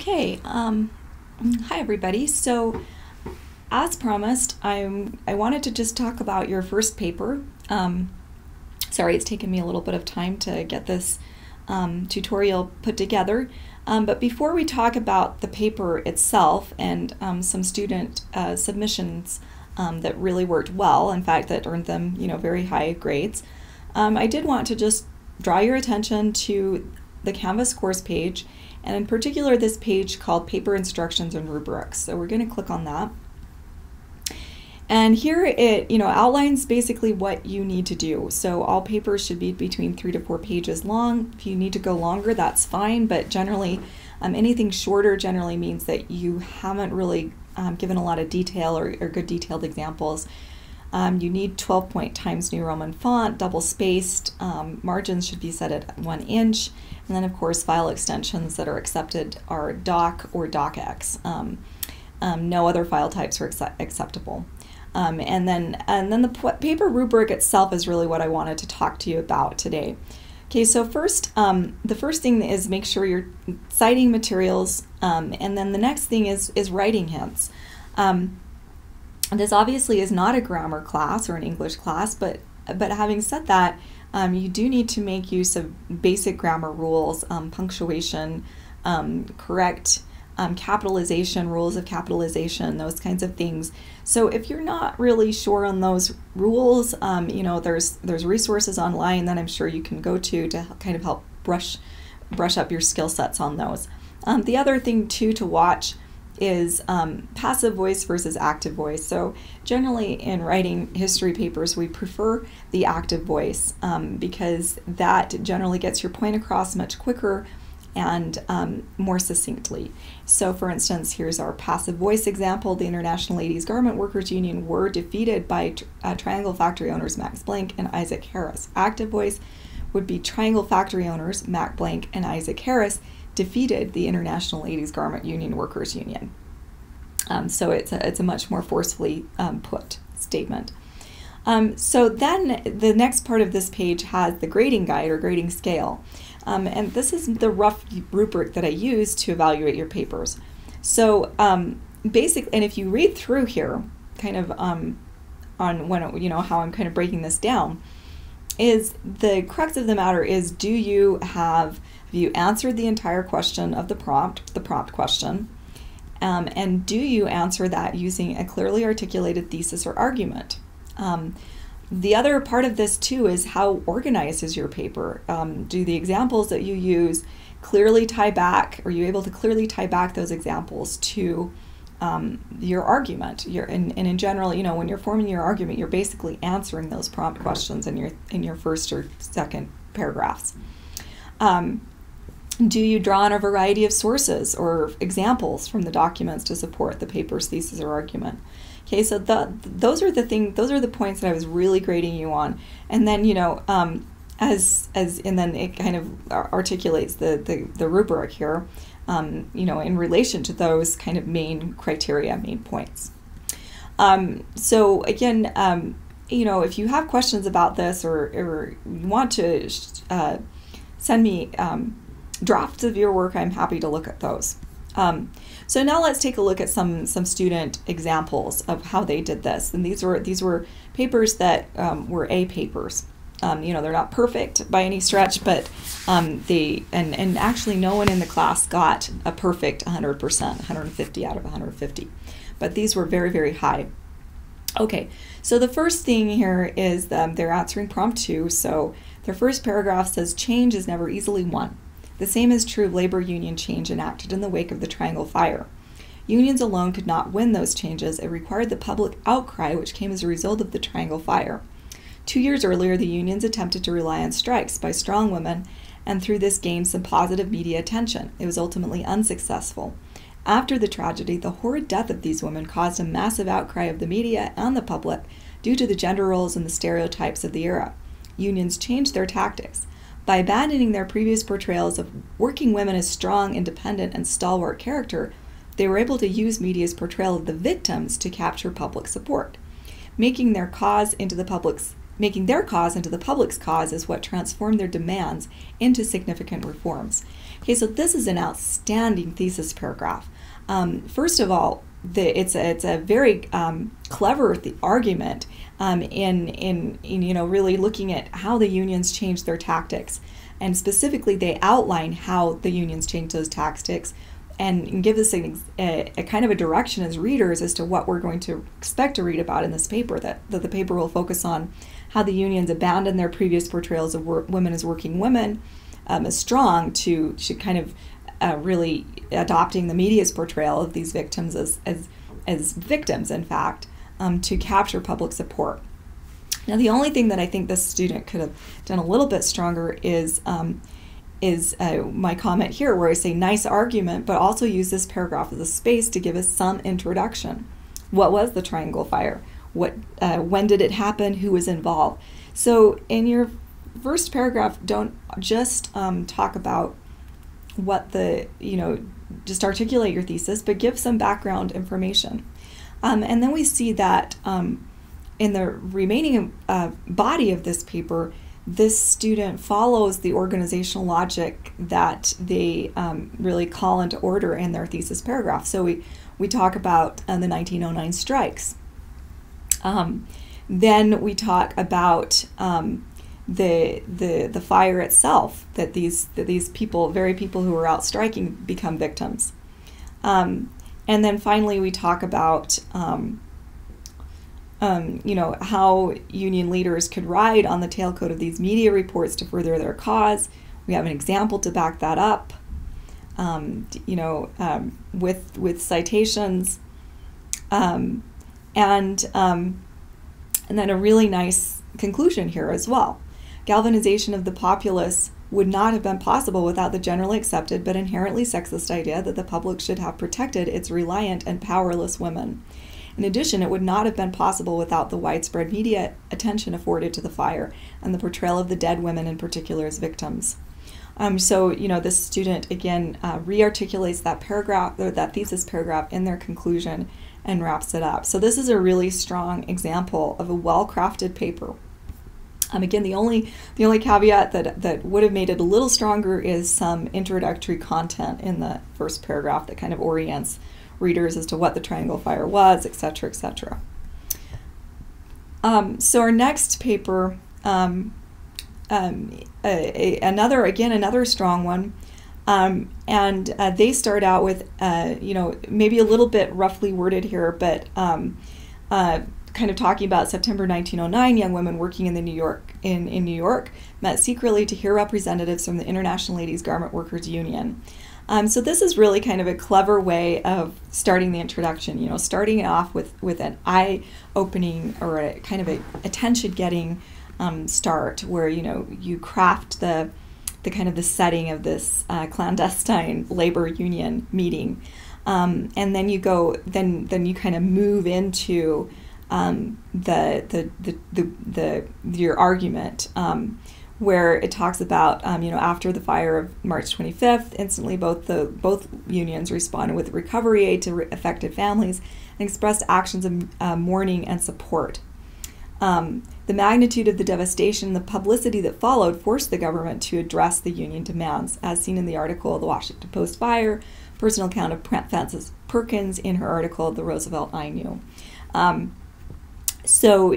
Okay, hi everybody. So, as promised, I wanted to just talk about your first paper. Sorry, it's taken me a little bit of time to get this tutorial put together. But before we talk about the paper itself and some student submissions that really worked well, in fact, that earned them, very high grades, I did want to just draw your attention to the Canvas course page, and in particular this page called Paper Instructions and Rubrics. So we're going to click on that. And here it outlines basically what you need to do. So all papers should be between 3 to 4 pages long. If you need to go longer, that's fine, but generally anything shorter generally means that you haven't really given a lot of detail or good detailed examples. You need 12-point Times New Roman font, double spaced, margins should be set at 1 inch, and then of course file extensions that are accepted are doc or docx. No other file types are acceptable. And then the paper rubric itself is really what I wanted to talk to you about today. Okay, so first, the first thing is make sure you're citing materials, and then the next thing is writing hints. This obviously is not a grammar class or an English class, but having said that, you do need to make use of basic grammar rules, punctuation, correct capitalization, rules of capitalization, those kinds of things. So if you're not really sure on those rules, there's resources online that I'm sure you can go to kind of help brush up your skill sets on those. The other thing too to watch is passive voice versus active voice. So generally in writing history papers, we prefer the active voice because that generally gets your point across much quicker and more succinctly. So for instance, here's our passive voice example. The International Ladies Garment Workers Union were defeated by Triangle Factory owners Max Blank and Isaac Harris. Active voice would be Triangle Factory owners Max Blank and Isaac Harris defeated the International Ladies Garment Union Workers Union. So it's a much more forcefully put statement. So then the next part of this page has the grading guide or grading scale. And this is the rough rubric that I use to evaluate your papers. So basically, and if you read through here, kind of on how I'm kind of breaking this down, is the crux of the matter is have you answered the entire question of the prompt question, and do you answer that using a clearly articulated thesis or argument? The other part of this too is how organized is your paper? Do the examples that you use clearly tie back? Are you able to clearly tie back those examples to your argument? And in general, when you're forming your argument, you're basically answering those prompt questions in your first or second paragraphs. Do you draw on a variety of sources or examples from the documents to support the paper's thesis or argument? Okay, so those are the points that I was really grading you on, and then and then it kind of articulates the rubric here, in relation to those kind of main criteria, main points. So again, if you have questions about this or you want to send me drafts of your work, I'm happy to look at those. So now let's take a look at some student examples of how they did this. And these were papers that were A papers. They're not perfect by any stretch, but and actually no one in the class got a perfect 100%, 150 out of 150. But these were very, very high. Okay, so the first thing here is they're answering prompt 2. So their first paragraph says, "Change is never easily won. The same is true of labor union change enacted in the wake of the Triangle Fire. Unions alone could not win those changes. It required the public outcry which came as a result of the Triangle Fire. 2 years earlier, the unions attempted to rely on strikes by strong women and through this gained some positive media attention. It was ultimately unsuccessful. After the tragedy, the horrid death of these women caused a massive outcry of the media and the public due to the gender roles and the stereotypes of the era. Unions changed their tactics. By abandoning their previous portrayals of working women as strong, independent, and stalwart character, they were able to use media's portrayal of the victims to capture public support, making their cause into the public's making their cause into the public's cause is what transformed their demands into significant reforms. Okay, so this is an outstanding thesis paragraph. First of all, it's a very clever argument in really looking at how the unions changed their tactics, and specifically they outline how the unions changed those tactics, and give us a kind of a direction as readers as to what we're going to expect to read about in this paper. That the paper will focus on how the unions abandoned their previous portrayals of women as working women, as strong, to kind of really adopting the media's portrayal of these victims as victims, in fact, to capture public support. Now, the only thing that I think this student could have done a little bit stronger is my comment here, where I say nice argument, but also use this paragraph as a space to give us some introduction. What was the Triangle Fire? When did it happen? Who was involved? So in your first paragraph, don't just talk about what just articulate your thesis, but give some background information. And then we see that in the remaining body of this paper, this student follows the organizational logic that they really call into order in their thesis paragraph. So we talk about the 1909 strikes. Then we talk about the fire itself, that these people, very people who were out striking, become victims. And then finally we talk about how union leaders could ride on the tailcoat of these media reports to further their cause. We have an example to back that up, with citations, and then a really nice conclusion here as well. Galvanization of the populace would not have been possible without the generally accepted but inherently sexist idea that the public should have protected its reliant and powerless women. In addition, it would not have been possible without the widespread media attention afforded to the fire and the portrayal of the dead women in particular as victims. So this student again rearticulates that paragraph, or that thesis paragraph, in their conclusion and wraps it up. So this is a really strong example of a well-crafted paper. Again, the only caveat that would have made it a little stronger is some introductory content in the first paragraph that kind of orients readers as to what the Triangle Fire was, etc., etc. So our next paper, another strong one, and they start out with maybe a little bit roughly worded here, but kind of talking about September 1909, young women working in New York met secretly to hear representatives from the International Ladies Garment Workers Union. So this is really kind of a clever way of starting the introduction, starting it off with an eye-opening or a kind of a attention-getting start, where you craft the kind of the setting of this clandestine labor union meeting, and then you go then you kind of move into your argument, where it talks about after the fire of March 25th, instantly both unions responded with recovery aid to affected families and expressed actions of mourning and support. The magnitude of the devastation and the publicity that followed forced the government to address the union demands, as seen in the article The Washington Post Fire, personal account of Frances Perkins in her article The Roosevelt I Knew. So,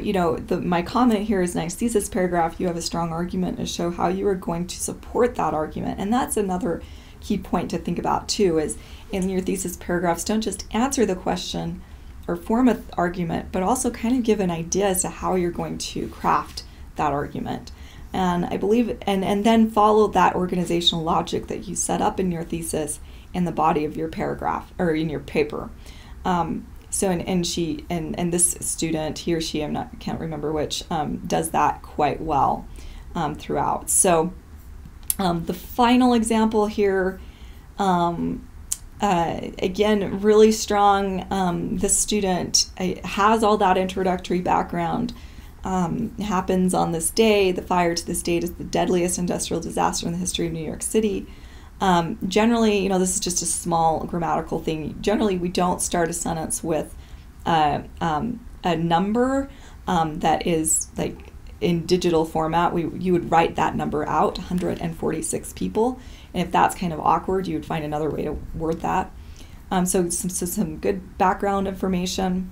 my comment here is nice thesis paragraph. You have a strong argument to show how you are going to support that argument. And that's another key point to think about, too, is in your thesis paragraphs, don't just answer the question or form an argument, but also kind of give an idea as to how you're going to craft that argument. And I believe, and then follow that organizational logic that you set up in your thesis in the body of your paragraph, or in your paper. So and this student, he or she, can't remember which, does that quite well throughout. So the final example here, again, really strong. This student has all that introductory background. Happens on this day. The fire to this date is the deadliest industrial disaster in the history of New York City. Generally, this is just a small grammatical thing. Generally, we don't start a sentence with a number that is like in digital format, you would write that number out, 146 people. And if that's kind of awkward, you would find another way to word that. So some good background information.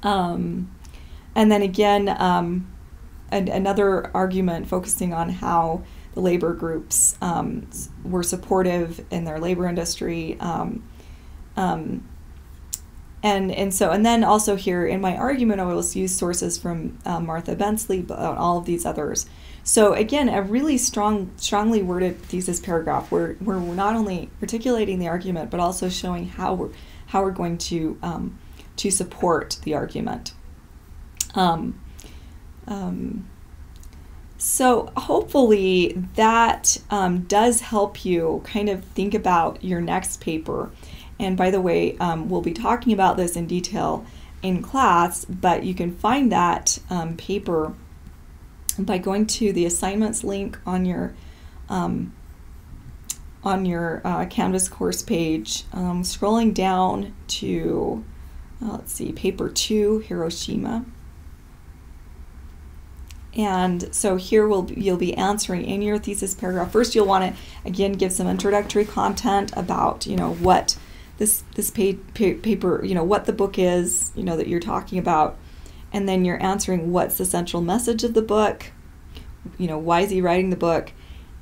And then again, another argument focusing on how the labor groups were supportive in their labor industry. And then also here in my argument, I will use sources from Martha Bensley, but all of these others. So again, a really strongly worded thesis paragraph where we're not only articulating the argument, but also showing how we're going to support the argument. So hopefully that does help you kind of think about your next paper. And by the way, we'll be talking about this in detail in class, but you can find that paper by going to the assignments link on your Canvas course page, scrolling down to, let's see, paper 2, Hiroshima. And so here you'll be answering in your thesis paragraph. First, you'll want to, again, give some introductory content about, what this paper, what the book is, that you're talking about. And then you're answering what's the central message of the book, why is he writing the book,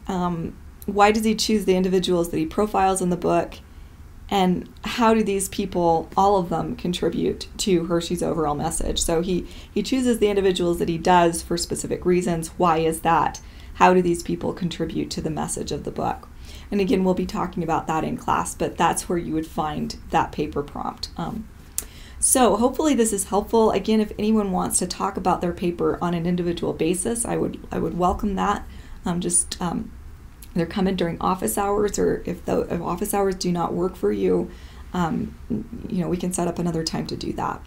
why does he choose the individuals that he profiles in the book, and how do these people, all of them, contribute to Hershey's overall message. So he chooses the individuals that he does for specific reasons. Why is that? How do these people contribute to the message of the book? And again, we'll be talking about that in class, but that's where you would find that paper prompt. So hopefully this is helpful. Again, if anyone wants to talk about their paper on an individual basis, I would welcome that. They're coming during office hours, or if office hours do not work for you, we can set up another time to do that.